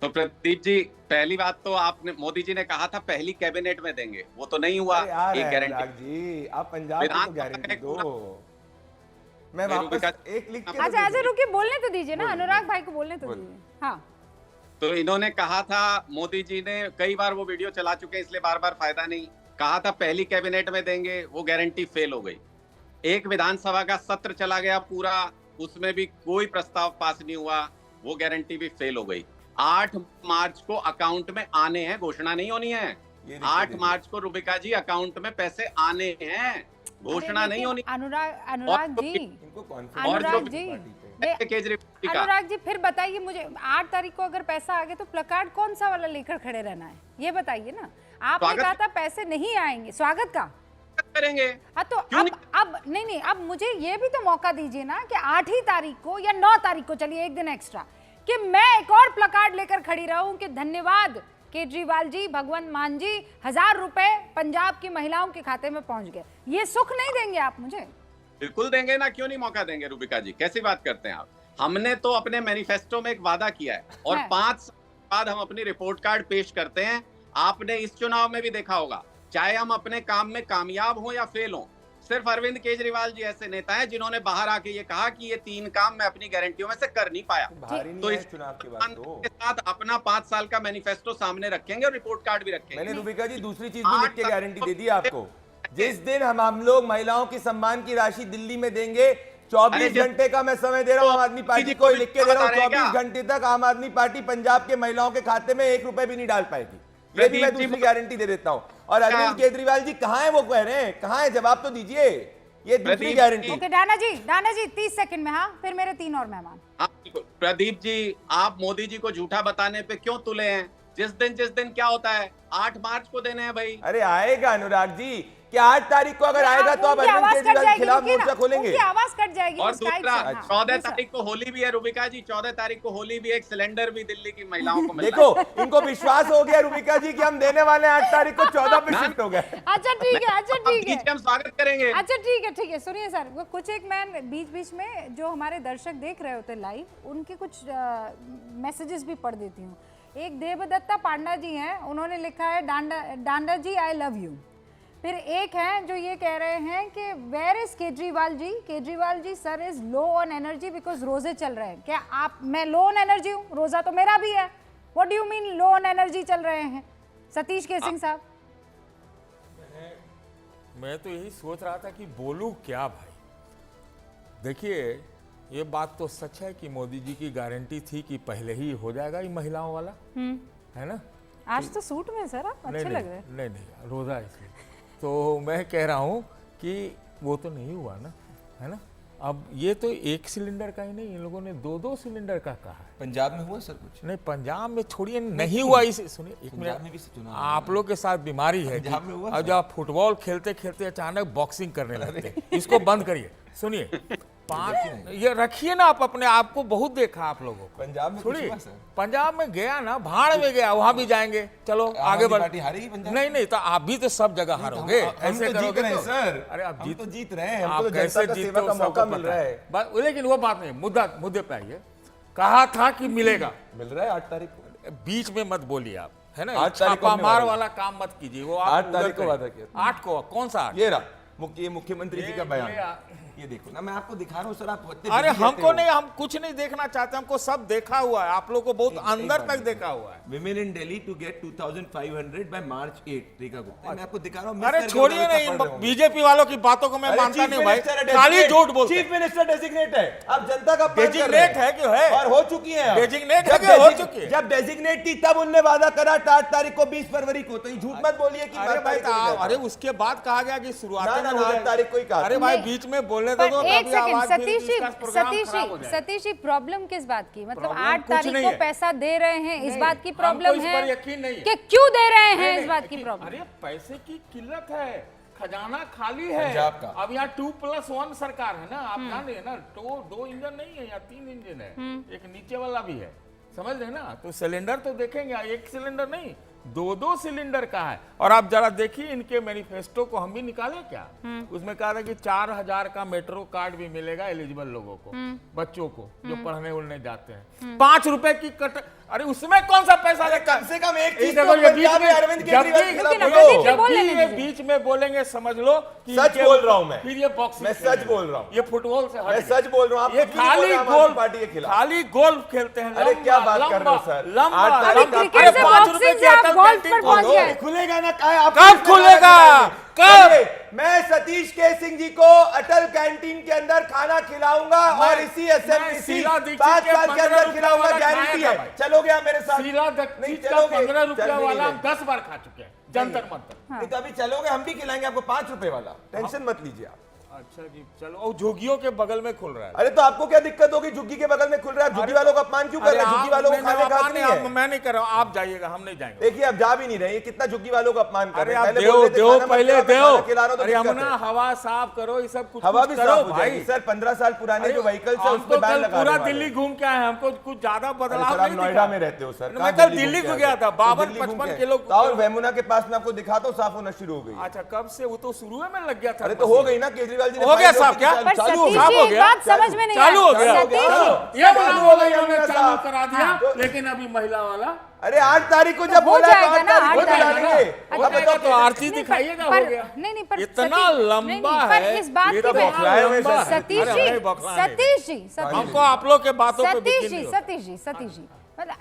तो प्रदीप जी, पहली बात तो आपने, मोदी जी ने कहा था पहली कैबिनेट में देंगे, वो तो नहीं हुआ। यार एक अनुराग गारंटी जी, आप पंजाब की तो गारंटी दो। मैं वापस एक लिख के अच्छा रुकिए, बोलने तो दीजिए ना, अनुराग भाई को बोलने तो दीजिए। हाँ, तो इन्होंने कहा था, मोदी जी ने कई बार वो वीडियो चला चुके हैं इसलिए बार बार फायदा नहीं, कहा था पहली कैबिनेट में देंगे, वो गारंटी फेल हो गई। एक विधानसभा का सत्र चला गया पूरा, उसमें भी कोई प्रस्ताव पास नहीं हुआ, वो गारंटी भी फेल हो गई। 8 मार्च को अकाउंट में आने हैं, घोषणा नहीं होनी है। 8 मार्च को रूबिका जी अकाउंट में पैसे आने हैं, घोषणा नहीं होनी। अनुराग जी, इनको अनुराग जी, केजरीवाल का। अनुराग जी फिर बताइए मुझे, 8 तारीख को अगर पैसा आ गया तो प्लकार्ड कौन सा वाला लेकर खड़े रहना है, ये बताइए ना। आपने स्वागत कहा था पैसे नहीं आएंगे, स्वागत का करेंगे। हाँ, तो क्यों अब नहीं, अब मुझे ये भी तो मौका दीजिए ना कि 8 तारीख को या 9 तारीख को, चलिए एक दिन एक्स्ट्रा, कि मैं एक और प्लकार्ड लेकर खड़ी रहूं कि धन्यवाद केजरीवाल जी, भगवंत मान जी, 1000 रुपए पंजाब की महिलाओं के खाते में पहुंच गए। ये सुख नहीं देंगे आप मुझे? बिल्कुल देंगे ना, क्यों नहीं मौका देंगे रूबिका जी, कैसी बात करते हैं आप। हमने तो अपने मैनिफेस्टो में एक वादा किया है और है। 5 साल बाद हम अपनी रिपोर्ट कार्ड पेश करते हैं। आपने इस चुनाव में भी देखा होगा, चाहे हम अपने काम में कामयाब हों या फेल हों, सिर्फ अरविंद केजरीवाल जी ऐसे नेता हैं जिन्होंने बाहर आके ये कहा कि ये 3 काम मैं अपनी गारंटियों में से कर नहीं पाया। भारी नहीं तो है इस चुनाव के बाद तो। के साथ अपना 5 साल का मैनिफेस्टो सामने रखेंगे और रिपोर्ट कार्ड भी रखेंगे। मैंने रूबिका जी दूसरी चीज भी लिख के गारंटी दे दी आपको। जिस दिन हम लोग महिलाओं की सम्मान की राशि दिल्ली में देंगे, 24 घंटे का मैं समय दे रहा हूं आम आदमी पार्टी को, लिख के दे रहा हूं, 24 घंटे तक आम आदमी पार्टी पंजाब के महिलाओं के खाते में 1 रुपए भी नहीं डाल पाएगी। ये भी मैं दूसरी गारंटी दे देता हूं। और अरविंद केजरीवाल जी कहां है, वो कह रहे हैं कहां है, जवाब तो दीजिए। ये दूसरी गारंटी। ओके दाना जी 30 सेकंड में, हाँ, फिर मेरे 3 और मेहमान। हाँ, प्रदीप जी, आप मोदी जी को झूठा बताने पे क्यों तुले हैं? जिस दिन क्या होता है, 8 मार्च को देने हैं भाई। अरे आएगा अनुराग जी, क्या 8 तारीख को अगर आएगा तो आप अरविंद केजरीवाल के खिलाफ मोर्चा खोलेंगे? उनकी आवाज कट जाएगी। और Skype दूसरा, से, हाँ, 14 दूसरा। तारीख को होली भी है रूबिका जी, 14 तारीख को होली भी, एक सिलेंडर भी दिल्ली की महिलाओं को मिलना देखो इनको विश्वास हो गया रूबिका जी कि हम देने वाले हैं, 8 तारीख को 14 पे शिफ्ट हो गए। अच्छा ठीक है हम स्वागत करेंगे। अच्छा ठीक है, सुनिए सर, वो कुछ एक मैं बीच में जो हमारे दर्शक देख रहे होते लाइव, उनके कुछ मैसेजेस भी पढ़ देती हूँ। एक देवदत्ता पांडा जी हैं, उन्होंने लिखा है डांडा जी आई लव यू। फिर एक है जो ये कह रहे हैं कि where is Kejriwal ji sir is low on energy because रोजे चल रहे हैं। क्या मैं लो ऑन एनर्जी हूँ? रोजा तो मेरा भी है। What do you mean low on energy चल रहे हैं? सतीश केसिंग साहब। मैं तो यही सोच रहा था कि बोलूं क्या भाई। देखिए, ये बात तो सच है कि मोदी जी की गारंटी थी कि पहले ही हो जाएगा ये महिलाओं वाला, है ना। आज तो सूट में सर आप अच्छे लग रहे हैं। नहीं रोजा इसलिए तो मैं कह रहा हूँ कि वो तो नहीं हुआ ना, है ना। अब ये तो 1 सिलेंडर का ही नहीं, इन लोगों ने 2-2 सिलेंडर का कहा है। पंजाब में हुआ सर कुछ? नहीं, पंजाब में छोड़िए, नहीं हुआ। इसे सुनिए एक मिनट, आप लोग के साथ बीमारी है कि अब जब आप फुटबॉल खेलते खेलते अचानक बॉक्सिंग करने लगते, इसको बंद करिए। सुनिए, 5 ये रखिए ना, आप अपने आप को बहुत देखा आप लोगों को। पंजाब में सुनिए, कुछ हुआ सर? पंजाब में गया ना, भाड़ में गया, वहां भी जाएंगे। चलो आगे बढ़। पार्टी हारेगी पंजाब? नहीं तो आप भी तो सब जगह हारोगे। हम तो जीत रहे हैं सर। अरे आप हम तो जीत रहे हैं, आप हमको तो कैसे जनता का जीतते सेवा हो का सबको मौका मिल पता रहा है। है। लेकिन वो बात नहीं, मुद्दे पे आइए। कहा था कि मिलेगा, मिल रहा है 8 तारीख को। बीच में मत बोलिए आप, है ना। 8 तारीख को छापा हमने मार वादा वाला काम मत कीजिए। वो 8 तारीख को वादा किया। 8 को कौन सा 8? ये रहा ये मुख्यमंत्री जी का बयान। ये देखो ना, मैं आपको दिखा रहा हूँ सर, आप अरे हमको नहीं, हम कुछ नहीं देखना चाहते, हमको सब देखा हुआ है। आप लोग को बहुत अंदर तक देखा हुआ है। Women in Delhi to get 2,500 by March 8, Rekha Gupta. मैं आपको दिखा रहा हूँ। अरे छोड़िए नहीं, बीजेपी वालों की बातों को मैं मानता नहीं भाई, खाली झूठ बोलते। चीफ मिनिस्टर डेजिग्नेट है, अब जनता का डेजिग्नेट है क्यों है, और हो चुकी है। डेजिग्नेट है क्यों हो चुकी है। जब डेजिग्नेट थी तब उनने वादा करा 8 तारीख को, 20 फरवरी को। तो ये झूठ मत बोलिए कि अरे भाई, अरे उसके बाद कहा गया कि शुरुआत में 8 तारीख को ही कहा। अरे भाई बीच में बोलने दो तो एक सेकंड, आवाज सतीश जी, इसका प्रोग्राम खराब हो जाएगा। सतीश जी, प्रॉब्लम किस बात की? मतलब प्रॉब्लम 8 कुछ तारीख नहीं को है। पैसा दे रहे हैं, इस नहीं, बात की हमको प्रॉब्लम इस है पर यकीन नहीं है। कि क्यों दे रहे हैं, नहीं, इस बात की नहीं, प्रॉब्लम। अरे पैसे की किल्लत है, खजाना खाली है पंजाब का। अब यहाँ 2+1 सरकार है ना, आप जान रहे हैं ना। तो 2 इंजन नहीं है, यहाँ 3 इंजन है, एक नीचे वाला भी है, समझ रहे ना। तो सिलेंडर तो देखेंगे, 1 सिलेंडर नहीं 2-2 सिलेंडर का है। और आप जरा देखिए इनके मैनिफेस्टो को, हम भी निकाले क्या। उसमें कहा था कि 4000 का मेट्रो कार्ड भी मिलेगा एलिजिबल लोगों को, बच्चों को जो पढ़ने उड़ने जाते हैं। 5 रुपए की कट, अरे उसमें कौन सा पैसा अरे कम से कम एक चीज देखो, तो ये बीच पंजाब में में अरविंद जब केजरीवाल भी- के खिलाफ लेकिन बोलो। अभी जब बोल भी लेने ये दीजिए। बीच में बोलेंगे समझ लो कि सच इनके- बोल रहा हूं मैं। फिर ये बॉक्सिंग मैं सच बोल रहा हूं। ये फुटबॉल से हट मैं गए। सच बोल रहा हूं। आप ये कुछ भी बोल खाली रहे हैं आम आदमी गोल्फ, पार्टी के खिलाफ। खाली गोल्फ खेलते हैं। अरे क्या बात कर रहे हो सर? लंबा 8 तारीख लंबा। क्रिकेट अरे से 5 रुपए बॉक्सिंग की से आप अटल गोल्फ कैंटीन पर पहुंच खोलो। गए। खुलेगा ना, क्या आप कब खुलेगा? कब? अरे, मैं सतीश के सिंह जी को अटल कैंटीन के अंदर खाना खिलाऊंगा और इसी मैं एसएमपीसी शीला दीक्षित 5 के साल के 15 अंदर रुपया खिलाऊंगा, वाला गारंटी खाया है। था भाई। चलोगे आप मेरे साथ? शीला नहीं दीक्षित का चलोगे? 15 चल रुपया भी वाला नहीं। हम 10 बार खा चुके हैं, जंतर मंतर। नहीं तो अभी चलोगे, हम भी खिलाएंगे आपको 5 रुपए वाला। टेंशन मत लीजिए आप। अच्छा जी, चलो। और झुग्गियों के बगल में खुल रहा है। अरे तो आपको क्या दिक्कत होगी? झुग्गी के बगल में खुल रहा है, झुग्गी वालों का अपमान क्यों कर रहे हैं? झुग्गी वालों को खाने का हक नहीं है। मैं नहीं कर रहा हूँ, आप जाइएगा, हम नहीं जाएंगे। देखिए आप जा भी नहीं रहे, कितना झुग्गी वालों का अपमान कर अरे रहे आप हैं। देव पहले देव, अरे हम हमना हवा साफ करो, ये सब कुछ हवा भी करो साफ हो भाई। जाएगी सर। 15 साल पुराने जो व्हीकल्स है उस हम पे तो बैन कल लगा पूरा देने वाले दिल्ली हैं। घूम के आए, हमको कुछ ज्यादा अरे बदलाव सर, आप नहीं नोएडा दिखा। में रहते हो सर। मैं कहाँ कल दिल्ली दिल्ली घूम को के गया आए? था, तो 52-55 दिल्ली किलो। घूम के और वेमुना के पास में आपको दिखाता हूँ, साफ होना शुरू हो गई। अच्छा, कब से? वो तो शुरू में लग गया था। अरे तो हो गई ना, केजरीवाल जी ने हो गया फाइल साहब रोकी, क्या? पर चालू हो सतीश गया। जी, हो एक गया? बात समझ में नहीं चालू हो आई। गया? सतीश जी, ये बना हो गई, हमने साहब। चालू करा दिया, हाँ। लेकिन अभी महिला वाला अरे 8 तारीख को जब हो बोला जाएगा तो 8 ना, तारीख को 8 तारीख डालेंगे। हो अब जाएगा बताओ तो आरती नहीं, दिखाइएगा, हो पर गया। नहीं पर इतना सतीश- लंबा नहीं, पर है, इस बात ये की तो मैं- बौखलाए हुए हैं सर। सतीश अरे जी, हमें बौखलाने दे। सतीश जी, सतीश हमको आप लोग के बातों पे सतीश यकीन जी, नहीं होता। सतीश जी, मतलब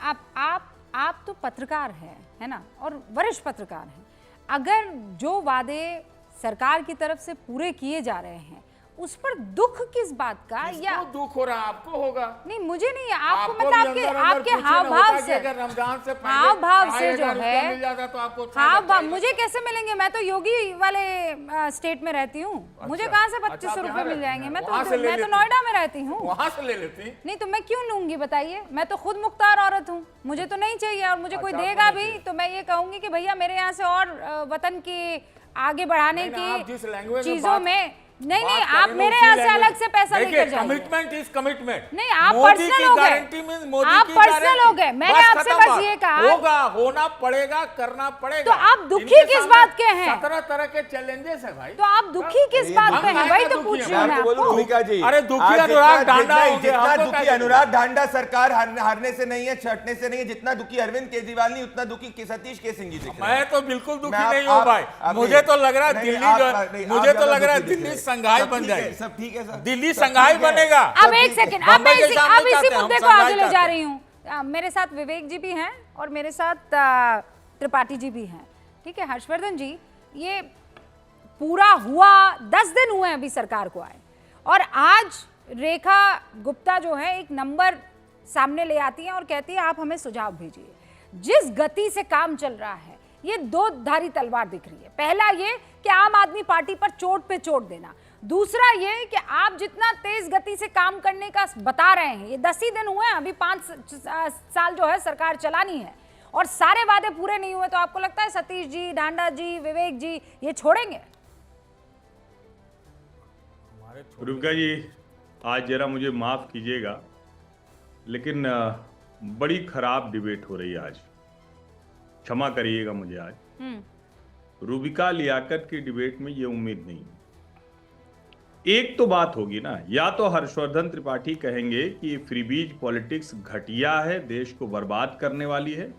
आप तो पत्रकार हैं, है ना, और वरिष्ठ पत्रकार हैं। अगर जो वादे सरकार की तरफ से पूरे किए जा रहे हैं, उस पर दुख किस बात का? या किसको दुख हो रहा है? आपको होगा। नहीं, मुझे नहीं है, आपको भी मतलब अंदर आपके पूछे ना हाव होता भाव कि से, अगर रमजान से पहले हाव भाव से 2,500 जो रुपया है, मिल जाता तो आपको अच्छा हाव लगता भाव है। मुझे कैसे मिलेंगे? मैं तो योगी वाले स्टेट में रहती हूँ, मुझे कहाँ से 2500 रुपए मिल जाएंगे? मैं वहाँ से ले तो लेती। नोएडा में रहती हूँ। वहां से ले लेती। नहीं तो मैं क्यों लूंगी बताइए? मैं तो खुद मुख्तार औरत हूँ, मुझे तो नहीं चाहिए, और मुझे कोई अच्छा, देगा आपको भी नहीं तो मैं ये कहूंगी कि भैया मेरे यहाँ से और वतन की आगे बढ़ाने नहीं, आप जिस की language में चीजों बात- में नहीं बात आप करें ना, मेरे उसी यहाँ से language- अलग से पैसा देखिए, लेकर जाइए। Commitment is commitment. नहीं, आप मोदी पर्सनल की हो गए। गारंटी मींस मोदी आप की पर्सनल गारंटी। हो गए। मैंने बस आपसे खत्म बस बात। ये कहा। होगा, होना पड़ेगा, करना पड़ेगा। तो आप दुखी इनके किस सामने बात के हैं? 17 तरह के चैलेंजेस है भाई। तो आप दुखी किस बात हम पे हैं? काहे वही का तो दुखी पूछ हैं? रही हूँ मैं आपको बोलूं आपको। भूमिका जी, अरे दुखी आज अनुराग जितना- ढांडा हो गया, जितना हमको दुखी क्या अनुराग ढांडा सरकार हारने से नहीं है, छटने से नहीं है, जितना दुखी अरविंद केजरीवाल नहीं, उतना दुखी सतीश के सिंह जी दिख रहे हैं। मैं तो बिल्कुल दुखी मैं नहीं हूँ भाई। मुझे तो लग रहा है दिल्ली मुझे तो लग रहा है दिल्ली संघाई बन जाएगी। सब ठीक है सर, दिल्ली संघाई बनेगा। अब एक सेकंड, अब बम्बई के सामने अब इसी चाहते हैं, मुद्दे हम को आगे संघाई ले जा चाहते रही हूँ। मेरे साथ विवेक जी भी हैं और मेरे साथ त्रिपाठी जी भी हैं। ठीक है हर्षवर्धन जी, ये पूरा हुआ 10 दिन हुए अभी सरकार को आए, और आज रेखा गुप्ता जो है एक नंबर सामने ले आती हैं और कहती है आप हमें सुझाव भेजिए। जिस गति से काम चल रहा है, ये दो धारी तलवार दिख रही है। पहला ये कि आम आदमी पार्टी पर चोट पे चोट देना, दूसरा ये कि आप जितना तेज गति से काम करने का बता रहे हैं, ये 10 ही दिन हुए हैं, अभी 5 साल जो है सरकार चलानी है, और सारे वादे पूरे नहीं हुए, तो आपको लगता है सतीश जी, ढांडा जी, विवेक जी ये छोड़ेंगे? रुबिका जी, आज जरा मुझे माफ कीजिएगा, लेकिन बड़ी खराब डिबेट हो रही है आज, क्षमा करिएगा मुझे। आज रुबिका लियाकत की डिबेट में ये उम्मीद नहीं। एक तो बात होगी ना, या तो हर्षवर्धन त्रिपाठी कहेंगे कि ये फ्रीबीज पॉलिटिक्स घटिया है, देश को बर्बाद करने वाली है,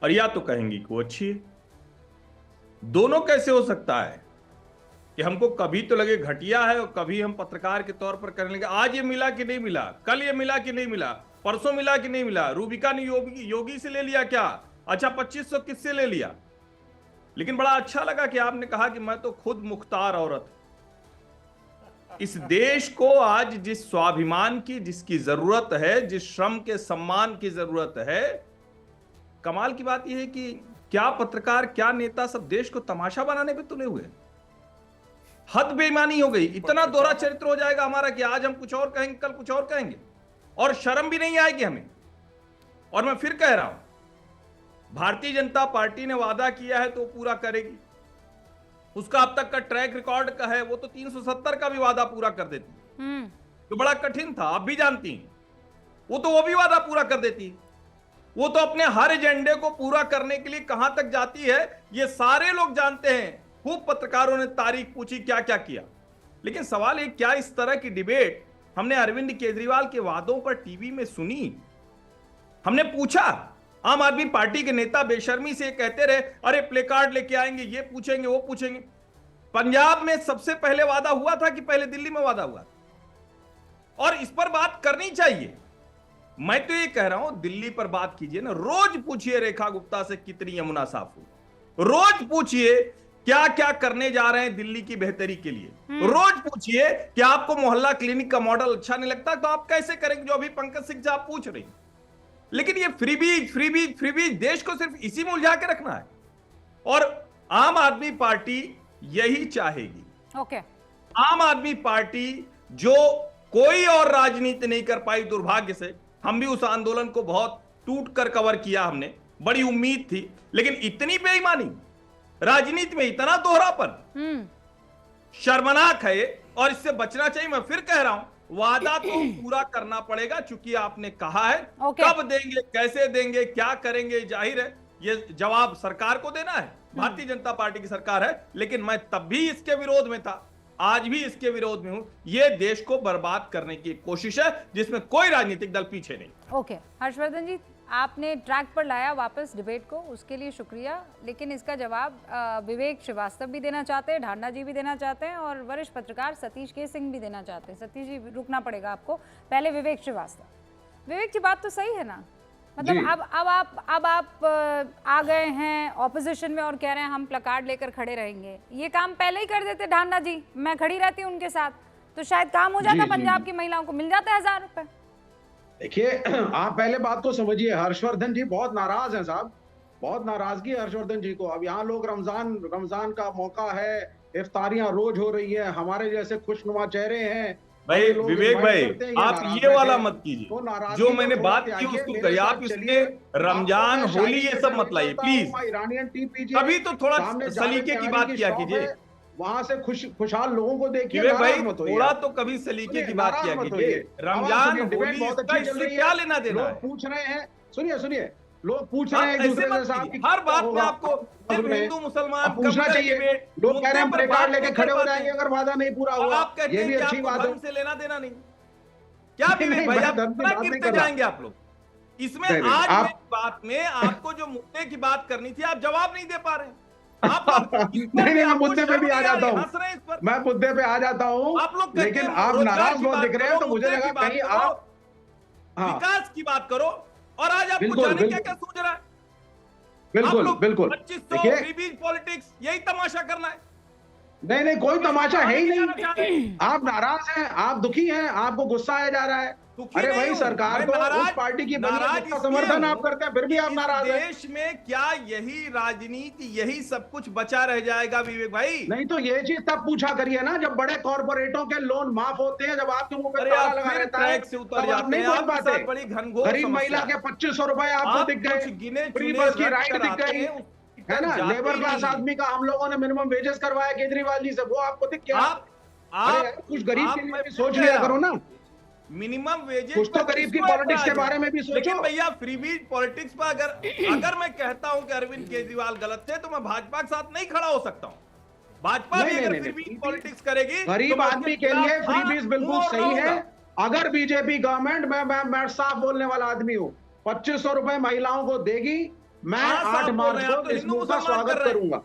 और या तो कहेंगे कि वो अच्छी है। दोनों कैसे हो सकता है कि हमको कभी तो लगे घटिया है और कभी हम पत्रकार के तौर पर करने लगे आज ये मिला कि नहीं मिला, कल ये मिला कि नहीं मिला, परसों मिला कि नहीं मिला, रुबिका ने योगी से ले लिया क्या, अच्छा 2500 किससे ले लिया। लेकिन बड़ा अच्छा लगा कि आपने कहा कि मैं तो खुद मुख्तार औरत। इस देश को आज जिस स्वाभिमान की जिसकी जरूरत है, जिस श्रम के सम्मान की जरूरत है, कमाल की बात यह है कि क्या पत्रकार क्या नेता सब देश को तमाशा बनाने पे तुले हुए। हद बेईमानी हो गई। इतना दोहरा चरित्र हो जाएगा हमारा कि आज हम कुछ और कहेंगे, कल कुछ और कहेंगे, और शर्म भी नहीं आएगी हमें। और मैं फिर कह रहा हूं, भारतीय जनता पार्टी ने वादा किया है तो पूरा करेगी। उसका अब तक का ट्रैक रिकॉर्ड का है, वो तो 370 का भी वादा पूरा कर देती, तो बड़ा कठिन था, आप भी जानती हैं। वो भी वादा पूरा कर देती। वो तो अपने हर एजेंडे को पूरा करने के लिए कहां तक जाती है ये सारे लोग जानते हैं। खूब पत्रकारों ने तारीख पूछी क्या क्या किया। लेकिन सवाल है, क्या इस तरह की डिबेट हमने अरविंद केजरीवाल के वादों पर टीवी में सुनी? हमने पूछा, आम आदमी पार्टी के नेता बेशर्मी से कहते रहे, अरे प्ले कार्ड लेके आएंगे, ये पूछेंगे वो पूछेंगे। पंजाब में सबसे पहले वादा हुआ था कि पहले दिल्ली में वादा हुआ? और इस पर बात करनी चाहिए। मैं तो ये कह रहा हूं, दिल्ली पर बात कीजिए ना, रोज पूछिए रेखा गुप्ता से कितनी यमुना साफ हुई, रोज पूछिए क्या क्या करने जा रहे हैं दिल्ली की बेहतरी के लिए, रोज पूछिए कि आपको मोहल्ला क्लिनिक का मॉडल अच्छा नहीं लगता तो आप कैसे करेंगे, जो अभी पंकज सिंह से आप पूछ रही। लेकिन ये फ्रीबीज देश को सिर्फ इसी में उलझा के रखना है, और आम आदमी पार्टी यही चाहेगी। ओके, आम आदमी पार्टी जो कोई और राजनीति नहीं कर पाई, दुर्भाग्य से, हम भी उस आंदोलन को बहुत टूट कर कवर किया, हमने बड़ी उम्मीद थी, लेकिन इतनी बेईमानी, राजनीति में इतना दोहरापन शर्मनाक है ये, और इससे बचना चाहिए। मैं फिर कह रहा हूं, वादा तो पूरा करना पड़ेगा, चूंकि आपने कहा है। कब देंगे, कैसे देंगे, क्या करेंगे, जाहिर है ये जवाब सरकार को देना है, भारतीय जनता पार्टी की सरकार है। लेकिन मैं तब भी इसके विरोध में था, आज भी इसके विरोध में हूं। ये देश को बर्बाद करने की कोशिश है जिसमें कोई राजनीतिक दल पीछे नहीं। ओके हर्षवर्धन जी, आपने ट्रैक पर लाया वापस डिबेट को, उसके लिए शुक्रिया। लेकिन इसका जवाब विवेक श्रीवास्तव भी देना चाहते हैं, ढांडा जी भी देना चाहते हैं, और वरिष्ठ पत्रकार सतीश के सिंह भी देना चाहते हैं। सतीश जी रुकना पड़ेगा आपको, पहले विवेक श्रीवास्तव। विवेक जी, बात तो सही है ना? मतलब अब आप आ गए हैं ऑपोजिशन में और कह रहे हैं हम प्लकार्ड लेकर खड़े रहेंगे। ये काम पहले ही कर देते ढांडा जी, मैं खड़ी रहती उनके साथ, तो शायद काम हो जाता, पंजाब की महिलाओं को मिल जाता 1000 रुपए। देखिए, आप पहले बात को समझिए, हर्षवर्धन जी बहुत नाराज हैं साहब, बहुत नाराजगी है हर्षवर्धन जी को। अब यहाँ लोग रमजान का मौका है, इफ्तारियां रोज हो रही है, हमारे जैसे खुशनुमा चेहरे हैं। भाई विवेक भाई, आप ये वाला मत कीजिए, जो मैंने बात की उसको करिए। आप इसमें रमजान, होली ये सब मत लाइए प्लीज। कभी तो थोड़ा सलीके की बात किया कीजिए, वहां से खुशहाल लोगों को देखिए। विवेक भाई, थोड़ा तो कभी सलीके की बात किया कीजिए। रमजान, होली, इससे क्या लेना देना है? पूछ रहे हैं, सुनिए, लोग पूछ रहे हैं एक दूसरे से, साहब हर बात में आपको हिंदू मुसलमान पूछना चाहिए। लोग कह रहे हैं प्लेकार्ड लेके खड़े हो जाएंगे अगर वादा नहीं पूरा हुआ, ये भी अच्छी बात है। से लेना देना नहीं, क्या विवेक भाई, आप कितने जाएंगे आप लोग इसमें? आज बात में आपको जो मुद्दे की बात करनी थी, आप जवाब नहीं दे पा रहे। नहीं, मैं मुद्दे पे भी आ जाता हूँ, मैं मुद्दे पे आ जाता हूँ, आप लोग, लेकिन आप नाराज बहुत दिख रहे हैं, तो मुझे लगा कहीं आप विकास की बात करो, और आज आपको जाने क्या सोच रहा है? बिल्कुल 2500 पॉलिटिक्स, यही तमाशा करना है? नहीं, कोई तमाशा है ही नहीं। आप नाराज हैं, आप दुखी हैं, आपको गुस्सा आया जा रहा है। अरे भाई, सरकार तो उस पार्टी की बनी है, समर्थन आप करते हैं, फिर भी आप नाराज हैं। देश में क्या यही राजनीति, यही सब कुछ बचा रह जाएगा विवेक भाई? नहीं तो ये चीज तब पूछा करिए ना, जब बड़े कॉर्पोरेटों के लोन माफ होते हैं, जब आपके मुंह पे ताला लगा रहता है, तब आप नहीं बोल पाते। गरीब महिला के 2500 रुपए आपको दिख गए, फ्री बस की राइड दिख गई है ना, लेबर क्लास आदमी का हम लोगों ने मिनिमम वेजेस करवाया केजरीवाल जी से, वो आपको दिख गया। कुछ गरीब के लिए भी सोच लिया करो ना, मिनिमम वेजेस, कुछ तो गरीब की पॉलिटिक्स के बारे में भी सोचो। लेकिन भैया, फ्रीबीज पॉलिटिक्स पर अगर मैं कहता हूं कि अरविंद केजरीवाल गलत थे, तो मैं भाजपा के साथ नहीं खड़ा हो सकता हूं। भाजपा भी अगर फ्रीबीज पॉलिटिक्स करेगी, गरीब आदमी के लिए फ्रीबीज बिल्कुल सही है। अगर बीजेपी गवर्नमेंट, मैं साफ बोलने वाला आदमी हूँ, 2500 रुपए महिलाओं को देगी, मैं 8 मार्च को इस मुंह का स्वागत करूंगा।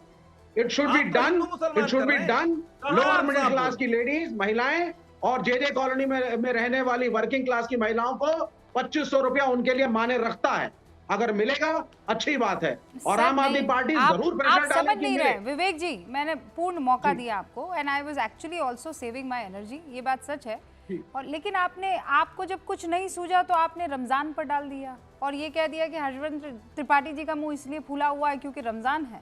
It should be done, it should be done. Lower middle class की लेडीज, महिलाएं और जे कॉलोनी में रहने वाली वर्किंग क्लास की महिलाओं को 2500 रुपया उनके लिए माने रखता है। अगर मिलेगा अच्छी बात है, और आम आदमी पार्टी जरूर प्रेशर डालेगी। समझ नहीं रहे विवेक जी, मैंने पूर्ण मौका दिया आपको, and I was actually also saving my energy, ये बात सच है। और लेकिन आपको जब कुछ नहीं सूझा तो आपने रमजान पर डाल दिया, और ये कह दिया कि हर्षवर्धन त्रिपाठी जी का मुंह इसलिए फूला हुआ है क्योंकि रमजान है।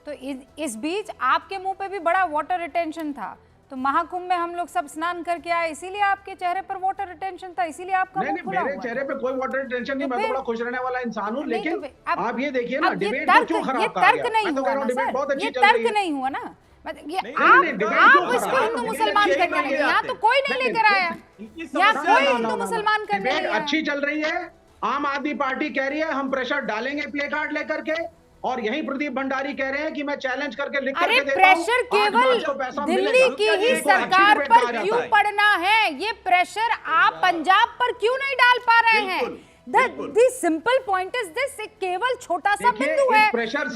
तो इस बीच आपके मुंह पे भी बड़ा वाटर रिटेंशन था, तो महाकुंभ में हम लोग सब स्नान करके आए, इसीलिए आपके चेहरे पर वाटर रिटेंशन था, इसीलिए आपका मुंह खुला हुआ है। मेरे चेहरे पे कोई वाटर रिटेंशन नहीं, मैं बड़ा खुश रहने वाला इंसान हूं। लेकिन आप ये देखिए ना, डिबेट क्यों खराब कर रहा है? तर्क नहीं हुआ ना सर, ये तर्क नहीं हुआ ना, ये आप इसको हिंदू मुसलमान करने लगे। यहाँ तो कोई नहीं लेकर आया, यहाँ कोई हिंदू मुसलमान करने नहीं आया। अच्छी चल रही है, आम आदमी पार्टी कह रही है हम प्रेशर डालेंगे प्ले कार्ड लेकर के, और यही प्रदीप भंडारी कह रहे हैं कि मैं चैलेंज करके लिख करके देता हूं। प्रेशर केवल दिल्ली की ही सरकार पर क्यों पड़ना है? ये प्रेशर आप पंजाब पर क्यों नहीं डाल पा रहे हैं? The simple point is this, एक केवल छोटा सा बिंदु है।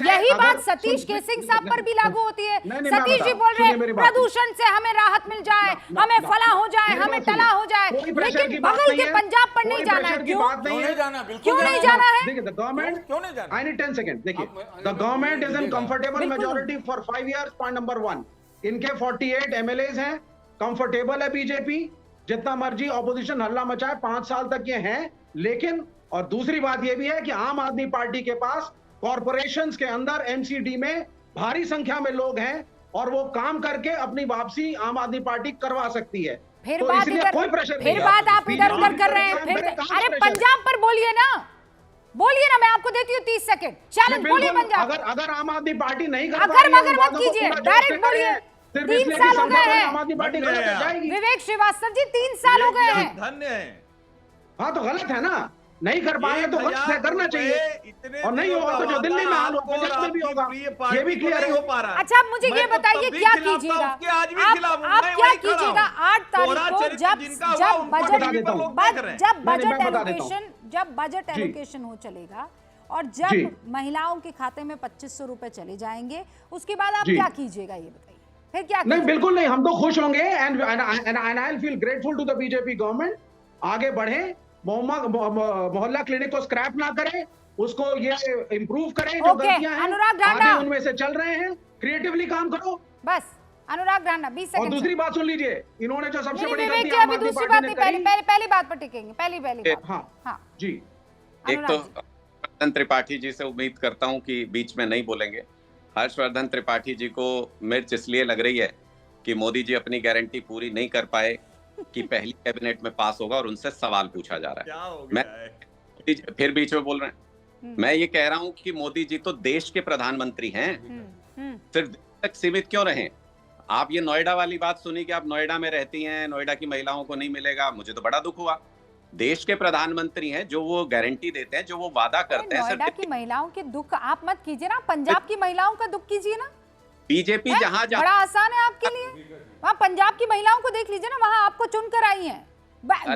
यही बात सतीश के सिंह साहब पर भी लागू होती है। सतीश जी बोल रहे हैं प्रदूषण से हमें राहत मिल जाए, हमें फला हो जाए, हमें टला हो जाए, लेकिन बगल के पंजाब पर नहीं जाना है। क्यों नहीं जाना? क्यों नहीं जाना है? देखिए, द गवर्नमेंट, क्यों नहीं जाना? I need 10 seconds. देखिए, the government is in comfortable majority for 5 years, point number 1। इनके 48 MLAs हैं, कंफर्टेबल है बीजेपी, जितना मर्जी ऑपोजिशन हल्ला मचाए 5 साल तक ये हैं। लेकिन और दूसरी बात यह भी है कि आम आदमी पार्टी के पास कॉरपोरेशंस के अंदर एमसीडी में भारी संख्या में लोग हैं, और वो काम करके अपनी वापसी आम आदमी पार्टी करवा सकती है। फिर तो बात इसलिए इधर, कोई प्रेशर नहीं फिर है। बात आप इधर उधर कर रहे हैं। मेरे फिर कहाँ अरे प्रेशर है? पंजाब पर बोलिए ना, बोलिए ना, मैं आपको देती हूँ 30 सेकंड चैलेंज, बोलिए बिल्कुल, पंजाब। अगर आम आदमी पार्टी नहीं कर अगर पा रही है, मगर उन मत वादों को कीजिए, पूरा डायरेक्ट जोर से बोलिए। करें, सिर्फ 3 इसलिए कि साल हो गए समझौते में हैं। आम आदमी पार्टी गलत हो जाएगी। विवेक श्रीवास्तव जी 3 साल हो गए हैं। धन्य है। हाँ तो गलत है ना, नहीं कर पा रहे तो गलत है, करना चाहिए। और नहीं होगा तो जो दिल्ली में हाल हो पंजाब में भी होगा, ये भी क्लियर हो पा रहा है। अच्छा, मुझे ये बताइए क्या कीजिएगा आप क्या कीजिएगा 8 तारीख को जब बजट एलोकेशन हो चलेगा और जब महिलाओं के खाते में 2500 रुपए चले जाएंगे, उसके बाद आप क्या कीजिएगा ये बताइए, फिर क्या नहीं बिल्कुल नहीं, हम तो खुश होंगे and I will feel grateful to the BJP government. आगे बढ़े, मोहल्ला क्लिनिक को स्क्रैप ना करें, उसको ये इंप्रूव करें, जो गलतियां हैं अनुराग ढांडा आगे उनमें से चल रहे हैं, क्रिएटिवली काम करो बस। अनुराग ढांडा 20 सेकंड। और दूसरी बात सुन लीजिए, इन्होंने जो सबसे बड़ी विवेक गलती जी आम अभी आदमी दूसरी पार्टी बात ने नहीं, करी। पहली बात पर टिकेंगे, पहली बात। हाँ जी, एक तो हर्षवर्धन त्रिपाठी जी से उम्मीद करता हूं कि बीच में नहीं बोलेंगे। हर्षवर्धन त्रिपाठी जी को मिर्च इसलिए लग रही है कि मोदी जी अपनी गारंटी पूरी नहीं कर पाए कि पहली कैबिनेट में पास होगा और उनसे सवाल पूछा जा रहा है। मैं फिर बीच में बोल रहे हैं। मैं ये कह रहा हूं कि मोदी जी तो देश के प्रधानमंत्री हैं, सिर्फ देश तक सीमित क्यों रहे? आप ये नोएडा वाली बात सुनी कि आप नोएडा में रहती हैं, नोएडा की महिलाओं को नहीं मिलेगा, मुझे तो बड़ा दुख हुआ। देश के प्रधानमंत्री हैं, जो वो गारंटी देते हैं, जो वो वादा करते हैं। नोएडा की महिलाओं के दुख आप मत कीजिए ना, पंजाब की महिलाओं का दुख कीजिए ना। बीजेपी जहां बड़ा आसान है आपके लिए। वहाँ पंजाब की महिलाओं को देख लीजिए ना, वहाँ आपको चुनकर आई हैं।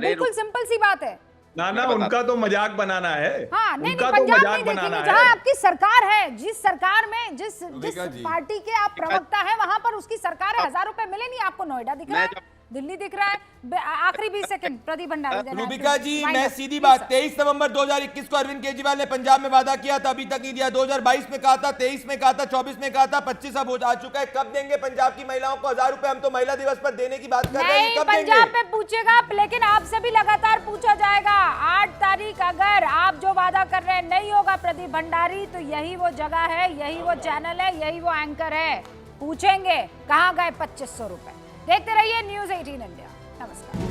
बिल्कुल सिंपल सी बात है ना, उनका तो मजाक बनाना है। हाँ, नहीं, उनका तो पंजाब मजाक नहीं बनाना देखेंगे। है। जहाँ आपकी सरकार है, जिस सरकार में जिस पार्टी के आप प्रवक्ता है, वहाँ पर उसकी सरकार है। 1000 रुपए मिले नहीं आपको, नोएडा दिख रहा है, दिल्ली दिख रहा है। आखिरी 20 सेकंड प्रदीप भंडारी। रूबिका जी, मैं सीधी बात, 23 नवंबर 2021 को अरविंद केजरीवाल ने पंजाब में वादा किया था, अभी तक नहीं दिया। 2022 में कहा था, 23 में कहा था, 24 में कहा था, 25 अब आ चुका है। कब देंगे पंजाब की महिलाओं को 1000 रुपए? हम तो महिला दिवस पर देने की बात कर रहे हैं, कब देंगे? पंजाब में पूछेगा, लेकिन आपसे भी लगातार पूछा जाएगा। 8 तारीख अगर आप जो वादा कर रहे हैं नहीं होगा प्रदीप भंडारी, तो यही वो जगह है, यही वो चैनल है, यही वो एंकर है। पूछेंगे कहाँ गए 2500 रुपए। देखते रहिए न्यूज़ 18 इंडिया। नमस्कार।